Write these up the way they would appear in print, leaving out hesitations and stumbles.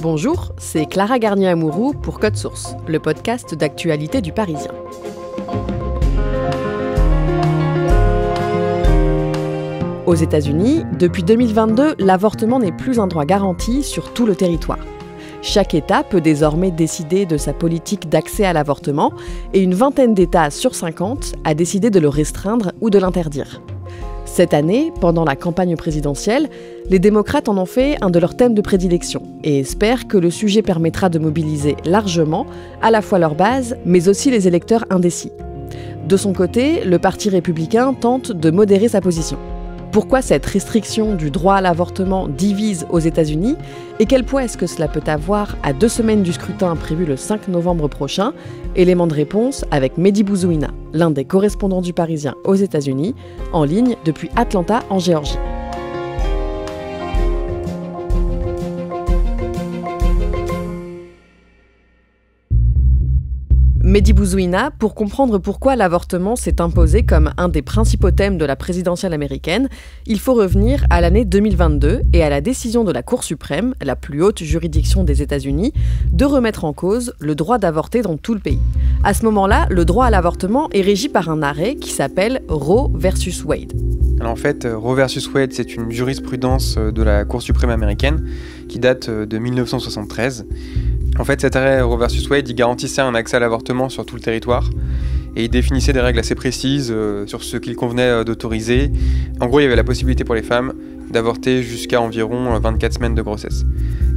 Bonjour, c'est Clara Garnier-Amouroux pour Code Source, le podcast d'actualité du Parisien. Aux États-Unis, depuis 2022, l'avortement n'est plus un droit garanti sur tout le territoire. Chaque État peut désormais décider de sa politique d'accès à l'avortement et une vingtaine d'États sur 50 a décidé de le restreindre ou de l'interdire. Cette année, pendant la campagne présidentielle, les démocrates en ont fait un de leurs thèmes de prédilection et espèrent que le sujet permettra de mobiliser largement à la fois leur base, mais aussi les électeurs indécis. De son côté, le Parti républicain tente de modérer sa position. Pourquoi cette restriction du droit à l'avortement divise aux États-Unis et quel poids est-ce que cela peut avoir à 2 semaines du scrutin prévu le 5 novembre prochain? Élément de réponse avec Mehdi Bouzouina, l'un des correspondants du Parisien aux États-Unis, en ligne depuis Atlanta en Géorgie. Mehdi Bouzouina, pour comprendre pourquoi l'avortement s'est imposé comme un des principaux thèmes de la présidentielle américaine, il faut revenir à l'année 2022 et à la décision de la Cour suprême, la plus haute juridiction des États-Unis, de remettre en cause le droit d'avorter dans tout le pays. À ce moment-là, le droit à l'avortement est régi par un arrêt qui s'appelle Roe versus Wade. Alors en fait, Roe versus Wade, c'est une jurisprudence de la Cour suprême américaine qui date de 1973. En fait, cet arrêt Roe versus Wade, il garantissait un accès à l'avortement sur tout le territoire et il définissait des règles assez précises sur ce qu'il convenait d'autoriser. En gros, il y avait la possibilité pour les femmes d'avorter jusqu'à environ 24 semaines de grossesse.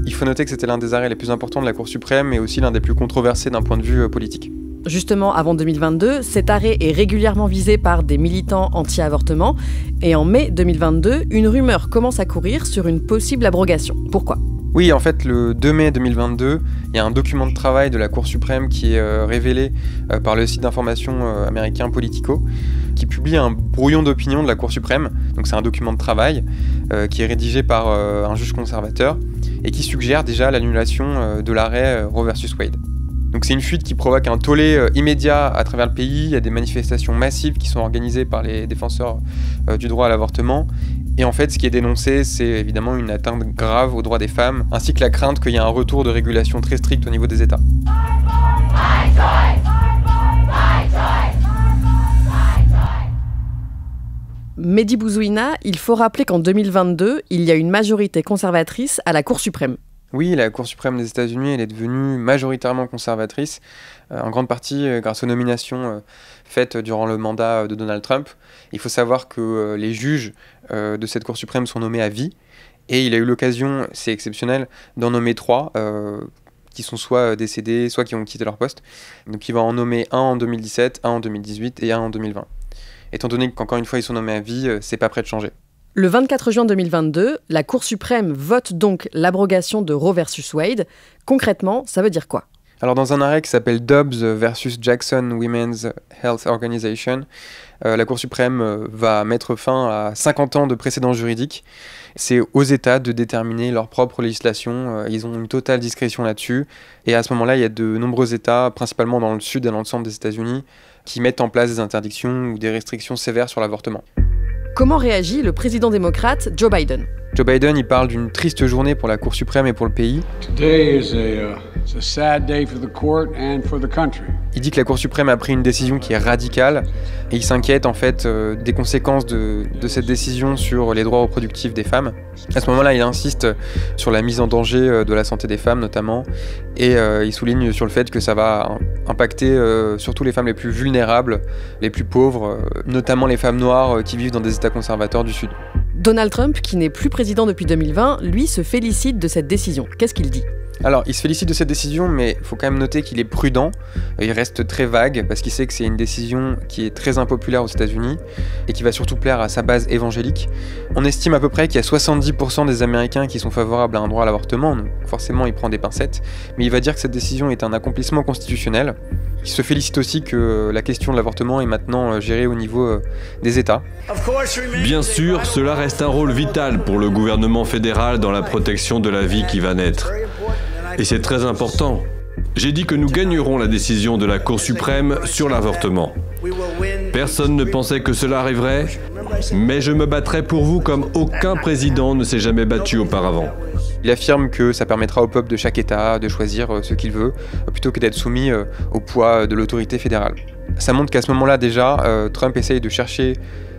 Il faut noter que c'était l'un des arrêts les plus importants de la Cour suprême et aussi l'un des plus controversés d'un point de vue politique. Justement, avant 2022, cet arrêt est régulièrement visé par des militants anti-avortement et en mai 2022, une rumeur commence à courir sur une possible abrogation. Pourquoi ? Oui, en fait, le 2 mai 2022, il y a un document de travail de la Cour suprême qui est révélé par le site d'information américain Politico, qui publie un brouillon d'opinion de la Cour suprême. Donc c'est un document de travail qui est rédigé par un juge conservateur et qui suggère déjà l'annulation de l'arrêt Roe versus Wade. Donc c'est une fuite qui provoque un tollé immédiat à travers le pays. Il y a des manifestations massives qui sont organisées par les défenseurs du droit à l'avortement. Et en fait, ce qui est dénoncé, c'est évidemment une atteinte grave aux droits des femmes, ainsi que la crainte qu'il y ait un retour de régulation très strict au niveau des États. Mehdi Bouzouina, il faut rappeler qu'en 2022, il y a une majorité conservatrice à la Cour suprême. Oui, la Cour suprême des États-Unis, elle est devenue majoritairement conservatrice, en grande partie grâce aux nominations faites durant le mandat de Donald Trump. Il faut savoir que les juges de cette Cour suprême sont nommés à vie, et il a eu l'occasion, c'est exceptionnel, d'en nommer 3, qui sont soit décédés, soit qui ont quitté leur poste. Donc il va en nommer un en 2017, un en 2018 et un en 2020. Étant donné qu'encore une fois ils sont nommés à vie, c'est pas prêt de changer. Le 24 juin 2022, la Cour suprême vote donc l'abrogation de Roe versus Wade. Concrètement, ça veut dire quoi ? Alors dans un arrêt qui s'appelle Dobbs versus Jackson Women's Health Organization, la Cour suprême va mettre fin à 50 ans de précédents juridiques. C'est aux États de déterminer leur propre législation, ils ont une totale discrétion là-dessus. Et à ce moment-là, il y a de nombreux États, principalement dans le sud et dans le centre des États-Unis, qui mettent en place des interdictions ou des restrictions sévères sur l'avortement. Comment réagit le président démocrate Joe Biden ? Joe Biden, il parle d'une triste journée pour la Cour suprême et pour le pays. Il dit que la Cour suprême a pris une décision qui est radicale et il s'inquiète en fait des conséquences de cette décision sur les droits reproductifs des femmes. À ce moment-là, il insiste sur la mise en danger de la santé des femmes notamment et il souligne sur le fait que ça va impacter surtout les femmes les plus vulnérables, les plus pauvres, notamment les femmes noires qui vivent dans des États conservateurs du Sud. Donald Trump, qui n'est plus président depuis 2020, lui se félicite de cette décision. Qu'est-ce qu'il dit ? Alors, il se félicite de cette décision, mais il faut quand même noter qu'il est prudent. Il reste très vague, parce qu'il sait que c'est une décision qui est très impopulaire aux États-Unis et qui va surtout plaire à sa base évangélique. On estime à peu près qu'il y a 70% des Américains qui sont favorables à un droit à l'avortement, donc forcément il prend des pincettes, mais il va dire que cette décision est un accomplissement constitutionnel. Il se félicite aussi que la question de l'avortement est maintenant gérée au niveau des États. Bien sûr, cela reste un rôle vital pour le gouvernement fédéral dans la protection de la vie qui va naître. Et c'est très important. J'ai dit que nous gagnerons la décision de la Cour suprême sur l'avortement. Personne ne pensait que cela arriverait, Mais je me battrai pour vous comme aucun président ne s'est jamais battu auparavant. Il affirme que ça permettra au peuple de chaque État de choisir ce qu'il veut, plutôt que d'être soumis au poids de l'autorité fédérale. Ça montre qu'à ce moment-là déjà, Trump essaye de chercher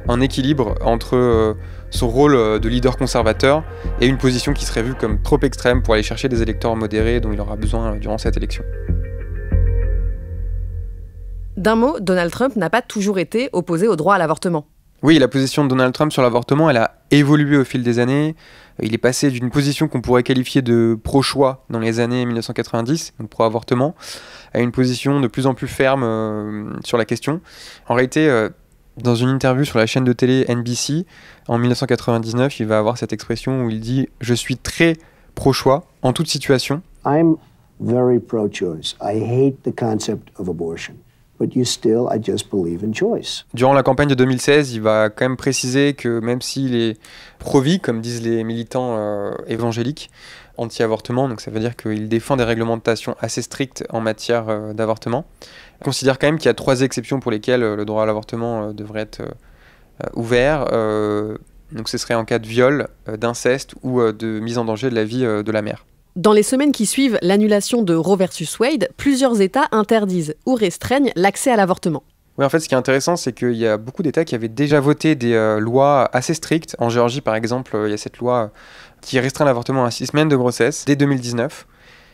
un équilibre entre son rôle de leader conservateur et une position qui serait vue comme trop extrême pour aller chercher des électeurs modérés dont il aura besoin durant cette élection. D'un mot, Donald Trump n'a pas toujours été opposé au droit à l'avortement. Oui, la position de Donald Trump sur l'avortement, elle a évolué au fil des années. Il est passé d'une position qu'on pourrait qualifier de pro-choix dans les années 1990, donc pro-avortement, à une position de plus en plus ferme sur la question. En réalité, dans une interview sur la chaîne de télé NBC, en 1999, il va avoir cette expression où il dit « Je suis très pro-choix en toute situation ». I'm very pro-choice. I hate the concept of abortion. But you still, I just believe in choice. Durant la campagne de 2016, il va quand même préciser que même s'il est pro-vie, comme disent les militants évangéliques, anti-avortement, donc ça veut dire qu'il défend des réglementations assez strictes en matière d'avortement, il considère quand même qu'il y a 3 exceptions pour lesquelles le droit à l'avortement devrait être ouvert. Donc ce serait en cas de viol, d'inceste ou de mise en danger de la vie de la mère. Dans les semaines qui suivent l'annulation de Roe versus Wade, plusieurs États interdisent ou restreignent l'accès à l'avortement. Oui, en fait, ce qui est intéressant, c'est qu'il y a beaucoup d'États qui avaient déjà voté des lois assez strictes. En Géorgie, par exemple, il y a cette loi qui restreint l'avortement à 6 semaines de grossesse dès 2019.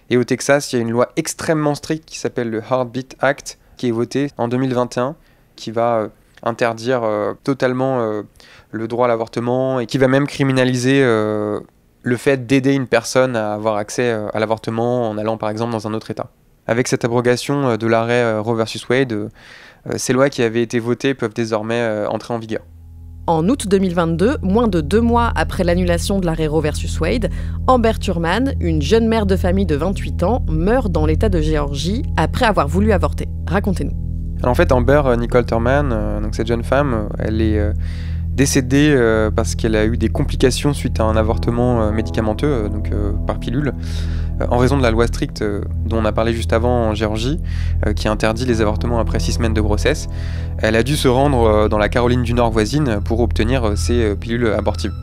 Et au Texas, il y a une loi extrêmement stricte qui s'appelle le Heartbeat Act, qui est votée en 2021, qui va interdire totalement le droit à l'avortement et qui va même criminaliser le fait d'aider une personne à avoir accès à l'avortement en allant par exemple dans un autre État. Avec cette abrogation de l'arrêt Roe versus Wade, ces lois qui avaient été votées peuvent désormais entrer en vigueur. En août 2022, moins de 2 mois après l'annulation de l'arrêt Roe versus Wade, Amber Thurman, une jeune mère de famille de 28 ans, meurt dans l'État de Géorgie après avoir voulu avorter. Racontez-nous. Alors en fait, Amber Nicole Thurman, donc cette jeune femme, elle est décédée parce qu'elle a eu des complications suite à un avortement médicamenteux, donc par pilule, en raison de la loi stricte dont on a parlé juste avant en Géorgie, qui interdit les avortements après 6 semaines de grossesse. Elle a dû se rendre dans la Caroline du Nord voisine pour obtenir ces pilules abortives.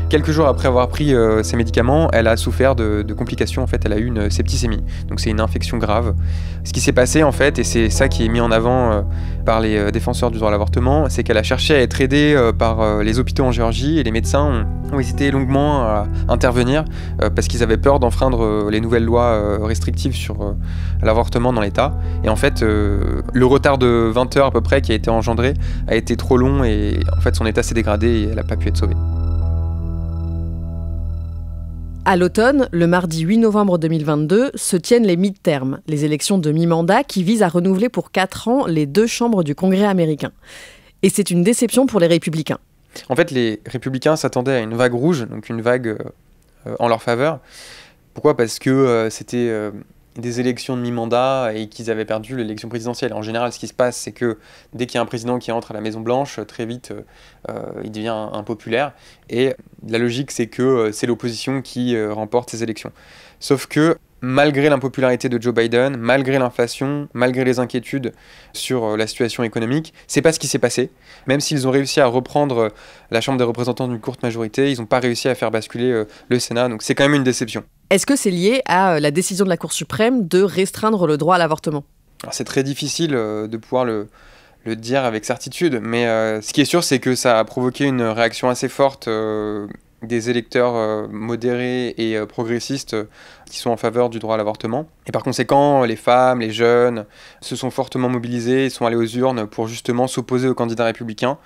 Quelques jours après avoir pris ces médicaments, elle a souffert de complications. En fait, elle a eu une septicémie. Donc c'est une infection grave. Ce qui s'est passé, en fait, et c'est ça qui est mis en avant par les défenseurs du droit à l'avortement, c'est qu'elle a cherché à être aidée par les hôpitaux en Géorgie et les médecins ont hésité longuement à intervenir parce qu'ils avaient peur d'enfreindre les nouvelles lois restrictives sur l'avortement dans l'État. Et en fait, le retard de 20 heures à peu près qui a été engendré a été trop long et en fait son état s'est dégradé et elle n'a pas pu être sauvée. À l'automne, le mardi 8 novembre 2022, se tiennent les mid-terms, les élections de mi-mandat qui visent à renouveler pour 4 ans les 2 chambres du Congrès américain. Et c'est une déception pour les républicains. En fait, les républicains s'attendaient à une vague rouge, donc une vague en leur faveur. Pourquoi ? Parce que c'était des élections de mi-mandat et qu'ils avaient perdu l'élection présidentielle. En général, ce qui se passe, c'est que dès qu'il y a un président qui entre à la Maison-Blanche, très vite, il devient impopulaire. Et la logique, c'est que c'est l'opposition qui remporte ces élections. Sauf que, malgré l'impopularité de Joe Biden, malgré l'inflation, malgré les inquiétudes sur la situation économique, c'est pas ce qui s'est passé. Même s'ils ont réussi à reprendre la Chambre des représentants d'une courte majorité, ils n'ont pas réussi à faire basculer le Sénat, donc c'est quand même une déception. Est-ce que c'est lié à la décision de la Cour suprême de restreindre le droit à l'avortement ? Alors, c'est très difficile de pouvoir le dire avec certitude, mais ce qui est sûr, c'est que ça a provoqué une réaction assez forte des électeurs modérés et progressistes qui sont en faveur du droit à l'avortement. Et par conséquent, les femmes, les jeunes se sont fortement mobilisés, sont allés aux urnes pour justement s'opposer aux candidats républicains.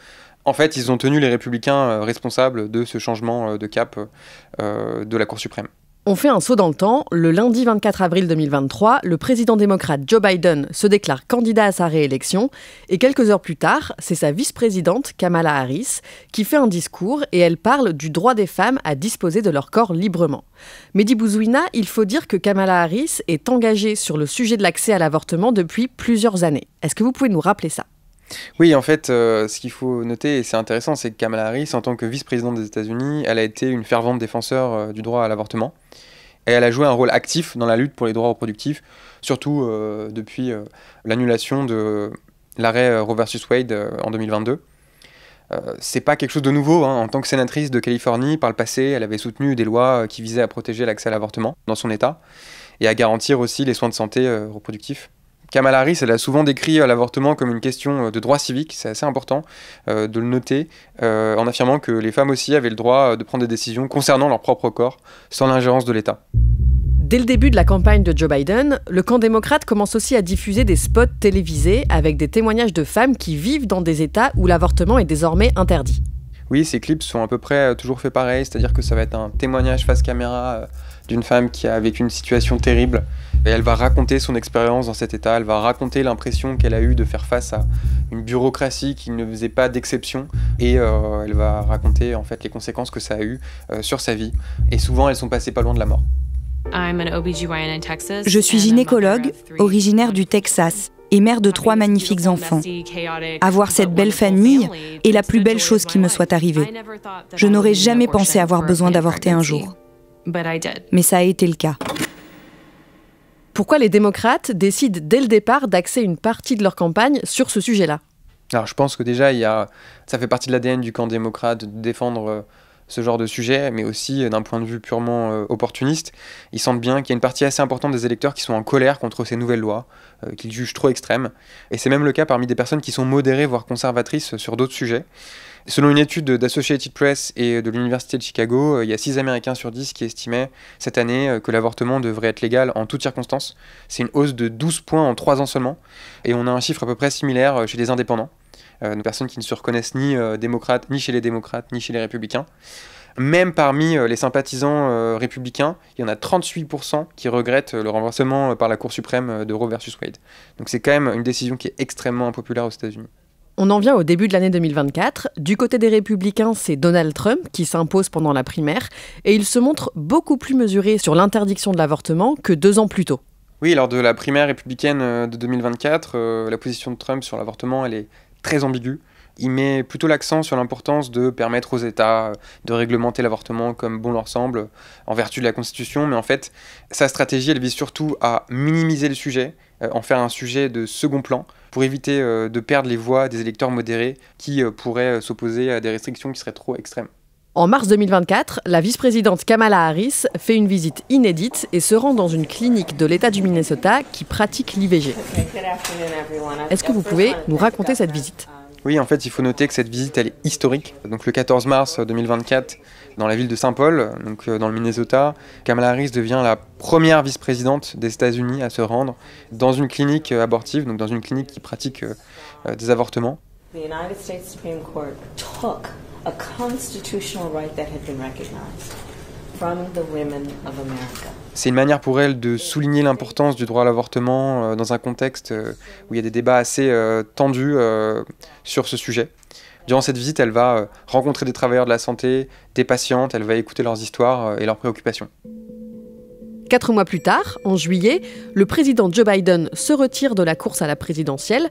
En fait, ils ont tenu les républicains responsables de ce changement de cap de la Cour suprême. On fait un saut dans le temps. Le lundi 24 avril 2023, le président démocrate Joe Biden se déclare candidat à sa réélection. Et quelques heures plus tard, c'est sa vice-présidente, Kamala Harris, qui fait un discours et elle parle du droit des femmes à disposer de leur corps librement. Mehdi Bouzouina, il faut dire que Kamala Harris est engagée sur le sujet de l'accès à l'avortement depuis plusieurs années. Est-ce que vous pouvez nous rappeler ça ? Oui, en fait, ce qu'il faut noter, et c'est intéressant, c'est que Kamala Harris, en tant que vice-présidente des États-Unis, elle a été une fervente défenseur du droit à l'avortement. Et elle a joué un rôle actif dans la lutte pour les droits reproductifs, surtout depuis l'annulation de l'arrêt Roe versus Wade en 2022. C'est pas quelque chose de nouveau, hein. En tant que sénatrice de Californie, par le passé, elle avait soutenu des lois qui visaient à protéger l'accès à l'avortement dans son État et à garantir aussi les soins de santé reproductifs. Kamala Harris, elle a souvent décrit l'avortement comme une question de droit civique, c'est assez important de le noter, en affirmant que les femmes aussi avaient le droit de prendre des décisions concernant leur propre corps, sans l'ingérence de l'État. Dès le début de la campagne de Joe Biden, le camp démocrate commence aussi à diffuser des spots télévisés avec des témoignages de femmes qui vivent dans des États où l'avortement est désormais interdit. Oui, ces clips sont à peu près toujours faits pareil, c'est-à-dire que ça va être un témoignage face caméra d'une femme qui a vécu une situation terrible. Et elle va raconter son expérience dans cet état, elle va raconter l'impression qu'elle a eue de faire face à une bureaucratie qui ne faisait pas d'exception. Et elle va raconter en fait les conséquences que ça a eu sur sa vie. Et souvent, elles sont passées pas loin de la mort. Je suis gynécologue, originaire du Texas, et mère de 3 magnifiques enfants. Avoir cette belle famille est la plus belle chose qui me soit arrivée. Je n'aurais jamais pensé avoir besoin d'avorter un jour. Mais ça a été le cas. Pourquoi les démocrates décident dès le départ d'axer une partie de leur campagne sur ce sujet-là ? Alors je pense que déjà, ça fait partie de l'ADN du camp démocrate de défendre ce genre de sujet, mais aussi d'un point de vue purement opportuniste. Ils sentent bien qu'il y a une partie assez importante des électeurs qui sont en colère contre ces nouvelles lois, qu'ils jugent trop extrêmes. Et c'est même le cas parmi des personnes qui sont modérées, voire conservatrices sur d'autres sujets. Selon une étude d'Associated Press et de l'Université de Chicago, il y a 6 Américains sur 10 qui estimaient cette année que l'avortement devrait être légal en toutes circonstances. C'est une hausse de 12 points en 3 ans seulement. Et on a un chiffre à peu près similaire chez les indépendants, des personnes qui ne se reconnaissent ni démocrates, ni chez les démocrates, ni chez les républicains. Même parmi les sympathisants républicains, il y en a 38% qui regrettent le renversement par la Cour suprême de Roe versus Wade. Donc c'est quand même une décision qui est extrêmement impopulaire aux États-Unis. On en vient au début de l'année 2024. Du côté des républicains, c'est Donald Trump qui s'impose pendant la primaire et il se montre beaucoup plus mesuré sur l'interdiction de l'avortement que 2 ans plus tôt. Oui, lors de la primaire républicaine de 2024, la position de Trump sur l'avortement, elle est très ambiguë. Il met plutôt l'accent sur l'importance de permettre aux États de réglementer l'avortement comme bon leur semble, en vertu de la Constitution, mais en fait, sa stratégie, elle vise surtout à minimiser le sujet, en faire un sujet de second plan, pour éviter de perdre les voix des électeurs modérés qui pourraient s'opposer à des restrictions qui seraient trop extrêmes. En mars 2024, la vice-présidente Kamala Harris fait une visite inédite et se rend dans une clinique de l'État du Minnesota qui pratique l'IVG. Est-ce que vous pouvez nous raconter cette visite ? Oui, en fait, il faut noter que cette visite, elle est historique. Donc le 14 mars 2024, dans la ville de Saint-Paul, donc dans le Minnesota, Kamala Harris devient la première vice-présidente des États-Unis à se rendre dans une clinique abortive, donc dans une clinique qui pratique des avortements. The United States Supreme Court took a constitutional right that had been recognized from the women of America. C'est une manière pour elle de souligner l'importance du droit à l'avortement dans un contexte où il y a des débats assez tendus sur ce sujet. Durant cette visite, elle va rencontrer des travailleurs de la santé, des patientes, elle va écouter leurs histoires et leurs préoccupations. 4 mois plus tard, en juillet, le président Joe Biden se retire de la course à la présidentielle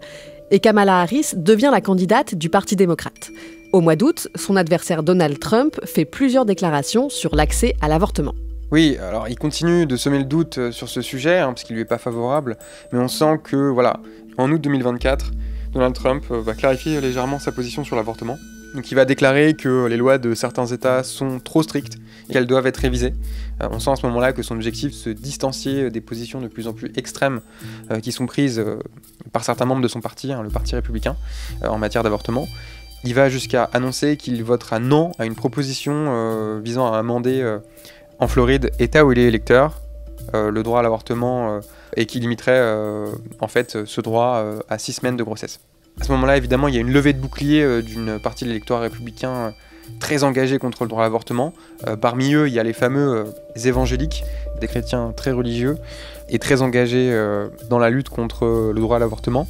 et Kamala Harris devient la candidate du Parti démocrate. Au mois d'août, son adversaire Donald Trump fait plusieurs déclarations sur l'accès à l'avortement. Oui, alors il continue de semer le doute sur ce sujet, parce qu'il lui est pas favorable, mais on sent que, voilà, en août 2024, Donald Trump va clarifier légèrement sa position sur l'avortement. Donc il va déclarer que les lois de certains États sont trop strictes et qu'elles doivent être révisées. On sent à ce moment-là que son objectif, c'est de se distancier des positions de plus en plus extrêmes qui sont prises par certains membres de son parti, le Parti républicain, en matière d'avortement. Il va jusqu'à annoncer qu'il votera non à une proposition visant à amender en Floride, État où il est électeur, le droit à l'avortement et qui limiterait en fait ce droit à 6 semaines de grossesse. À ce moment-là, évidemment, il y a une levée de bouclier d'une partie de l'électorat républicain très engagée contre le droit à l'avortement. Parmi eux, il y a les fameux évangéliques, des chrétiens très religieux et très engagés dans la lutte contre le droit à l'avortement.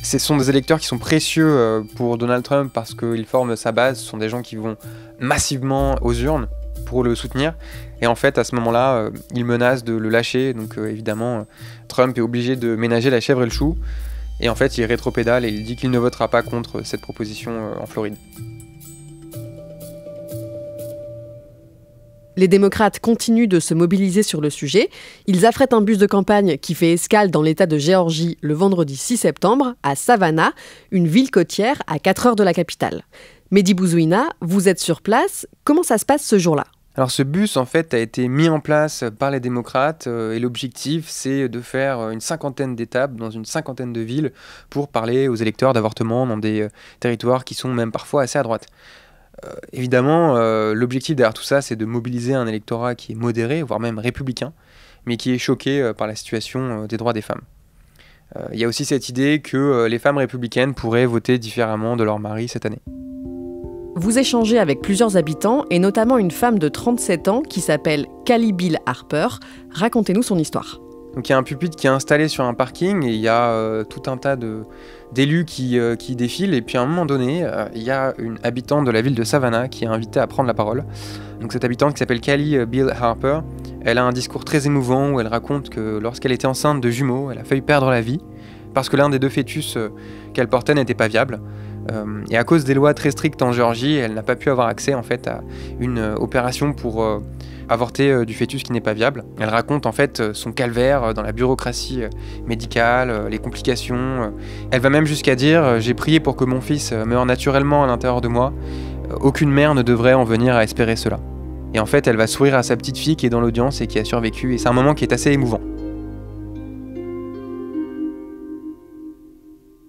Ce sont des électeurs qui sont précieux pour Donald Trump parce qu'ils forment sa base. Ce sont des gens qui vont massivement aux urnes pour le soutenir. Et en fait, à ce moment-là, il menace de le lâcher. Donc évidemment, Trump est obligé de ménager la chèvre et le chou. Et en fait, il rétropédale et il dit qu'il ne votera pas contre cette proposition en Floride. Les démocrates continuent de se mobiliser sur le sujet. Ils affrètent un bus de campagne qui fait escale dans l'État de Géorgie le vendredi 6 septembre, à Savannah, une ville côtière à 4 heures de la capitale. Mehdi Bouzouina, vous êtes sur place. Comment ça se passe ce jour-là ? Alors ce bus, en fait, a été mis en place par les démocrates et l'objectif, c'est de faire une 50aine d'étapes dans une 50aine de villes pour parler aux électeurs d'avortement dans des territoires qui sont même parfois assez à droite. Évidemment, l'objectif derrière tout ça, c'est de mobiliser un électorat qui est modéré, voire même républicain, mais qui est choqué par la situation des droits des femmes. Il y a aussi cette idée que les femmes républicaines pourraient voter différemment de leur mari cette année. Vous échangez avec plusieurs habitants, et notamment une femme de 37 ans qui s'appelle Callie Bill Harper. Racontez-nous son histoire. Donc il y a un pupitre qui est installé sur un parking, et il y a tout un tas d'élus qui défilent, et puis à un moment donné, il y a une habitante de la ville de Savannah qui est invitée à prendre la parole. Donc cette habitante qui s'appelle Callie Bill Harper, elle a un discours très émouvant où elle raconte que lorsqu'elle était enceinte de jumeaux, elle a failli perdre la vie, parce que l'un des deux fœtus qu'elle portait n'était pas viable. Et à cause des lois très strictes en Géorgie, elle n'a pas pu avoir accès en fait à une opération pour avorter du fœtus qui n'est pas viable. Elle raconte en fait son calvaire dans la bureaucratie médicale, les complications. Elle va même jusqu'à dire « J'ai prié pour que mon fils meure naturellement à l'intérieur de moi. Aucune mère ne devrait en venir à espérer cela. » Et en fait, elle va sourire à sa petite fille qui est dans l'audience et qui a survécu. Et c'est un moment qui est assez émouvant.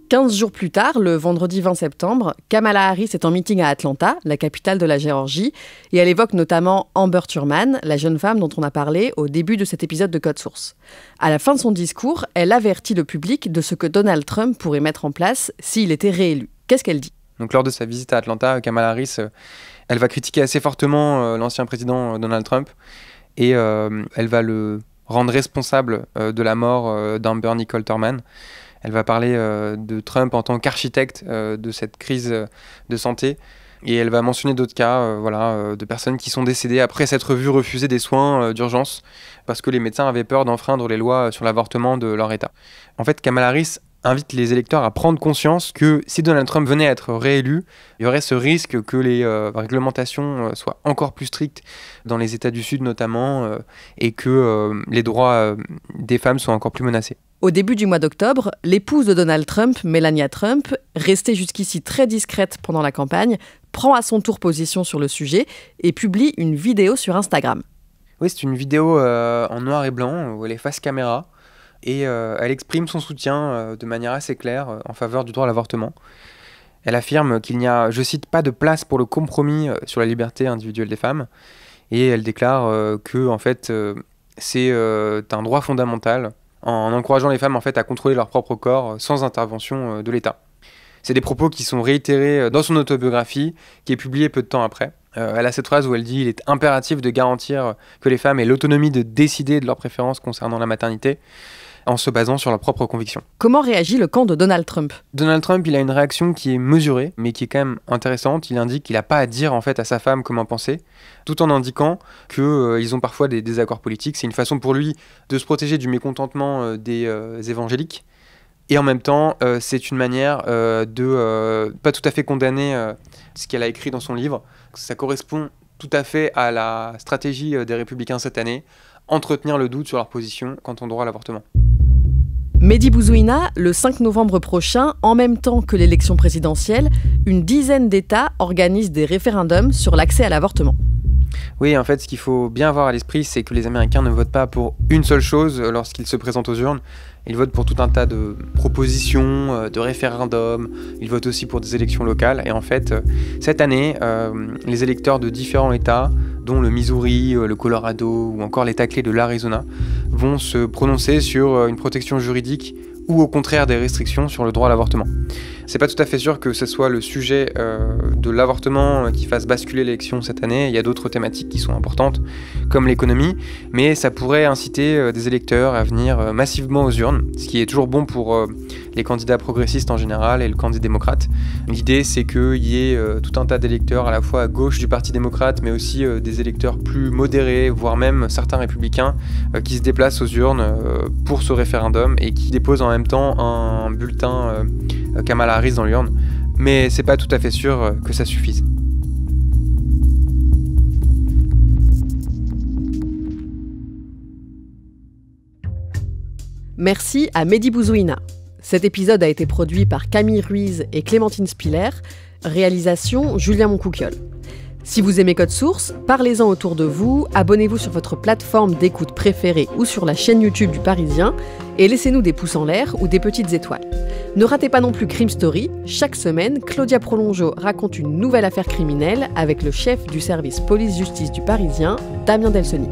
15 jours plus tard, le vendredi 20 septembre, Kamala Harris est en meeting à Atlanta, la capitale de la Géorgie, et elle évoque notamment Amber Thurman, la jeune femme dont on a parlé au début de cet épisode de Code Source. À la fin de son discours, elle avertit le public de ce que Donald Trump pourrait mettre en place s'il était réélu. Qu'est-ce qu'elle dit ? Donc lors de sa visite à Atlanta, Kamala Harris, elle va critiquer assez fortement l'ancien président Donald Trump, et elle va le rendre responsable de la mort d'Amber Nicole Thurman. Elle va parler de Trump en tant qu'architecte de cette crise de santé. Et elle va mentionner d'autres cas de personnes qui sont décédées après s'être vues refuser des soins d'urgence parce que les médecins avaient peur d'enfreindre les lois sur l'avortement de leur État. En fait, Kamala Harris invite les électeurs à prendre conscience que si Donald Trump venait à être réélu, il y aurait ce risque que les réglementations soient encore plus strictes dans les États du Sud notamment et que les droits des femmes soient encore plus menacés. Au début du mois d'octobre, l'épouse de Donald Trump, Melania Trump, restée jusqu'ici très discrète pendant la campagne, prend à son tour position sur le sujet et publie une vidéo sur Instagram. Oui, c'est une vidéo en noir et blanc où elle est face caméra et elle exprime son soutien de manière assez claire en faveur du droit à l'avortement. Elle affirme qu'il n'y a, je cite, pas de place pour le compromis sur la liberté individuelle des femmes et elle déclare que en fait, c'est un droit fondamental en encourageant les femmes en fait, à contrôler leur propre corps sans intervention de l'État. C'est des propos qui sont réitérés dans son autobiographie, qui est publiée peu de temps après. Elle a cette phrase où elle dit « Il est impératif de garantir que les femmes aient l'autonomie de décider de leurs préférences concernant la maternité », en se basant sur leurs propres convictions. Comment réagit le camp de Donald Trump ? Donald Trump, il a une réaction qui est mesurée, mais qui est quand même intéressante. Il indique qu'il n'a pas à dire en fait à sa femme comment penser, tout en indiquant qu'ils ont parfois des désaccords politiques. C'est une façon pour lui de se protéger du mécontentement des évangéliques. Et en même temps, c'est une manière de pas tout à fait condamner ce qu'elle a écrit dans son livre. Ça correspond tout à fait à la stratégie des Républicains cette année, entretenir le doute sur leur position quant au droit à l'avortement. Mehdi Bouzouina, le 5 novembre prochain, en même temps que l'élection présidentielle, une dizaine d'États organisent des référendums sur l'accès à l'avortement. Oui, en fait, ce qu'il faut bien avoir à l'esprit, c'est que les Américains ne votent pas pour une seule chose lorsqu'ils se présentent aux urnes. Ils votent pour tout un tas de propositions, de référendums. Ils votent aussi pour des élections locales. Et en fait, cette année, les électeurs de différents États, dont le Missouri, le Colorado ou encore l'État clé de l'Arizona, vont se prononcer sur une protection juridique ou au contraire des restrictions sur le droit à l'avortement. C'est pas tout à fait sûr que ce soit le sujet de l'avortement qui fasse basculer l'élection cette année. Il y a d'autres thématiques qui sont importantes, comme l'économie, mais ça pourrait inciter des électeurs à venir massivement aux urnes, ce qui est toujours bon pour les candidats progressistes en général et le candidat démocrate. L'idée, c'est qu'il y ait tout un tas d'électeurs à la fois à gauche du Parti démocrate, mais aussi des électeurs plus modérés, voire même certains républicains qui se déplacent aux urnes pour ce référendum et qui déposent en même temps un bulletin Kamala Harris dans l'urne. Mais c'est pas tout à fait sûr que ça suffise. Merci à Mehdi Bouzouina. Cet épisode a été produit par Camille Ruiz et Clémentine Spiller. Réalisation Julien Moncouquiol. Si vous aimez Code Source, parlez-en autour de vous, abonnez-vous sur votre plateforme d'écoute préférée ou sur la chaîne YouTube du Parisien et laissez-nous des pouces en l'air ou des petites étoiles. Ne ratez pas non plus Crime Story. Chaque semaine, Claudia Prolongeau raconte une nouvelle affaire criminelle avec le chef du service police-justice du Parisien, Damien Delseny.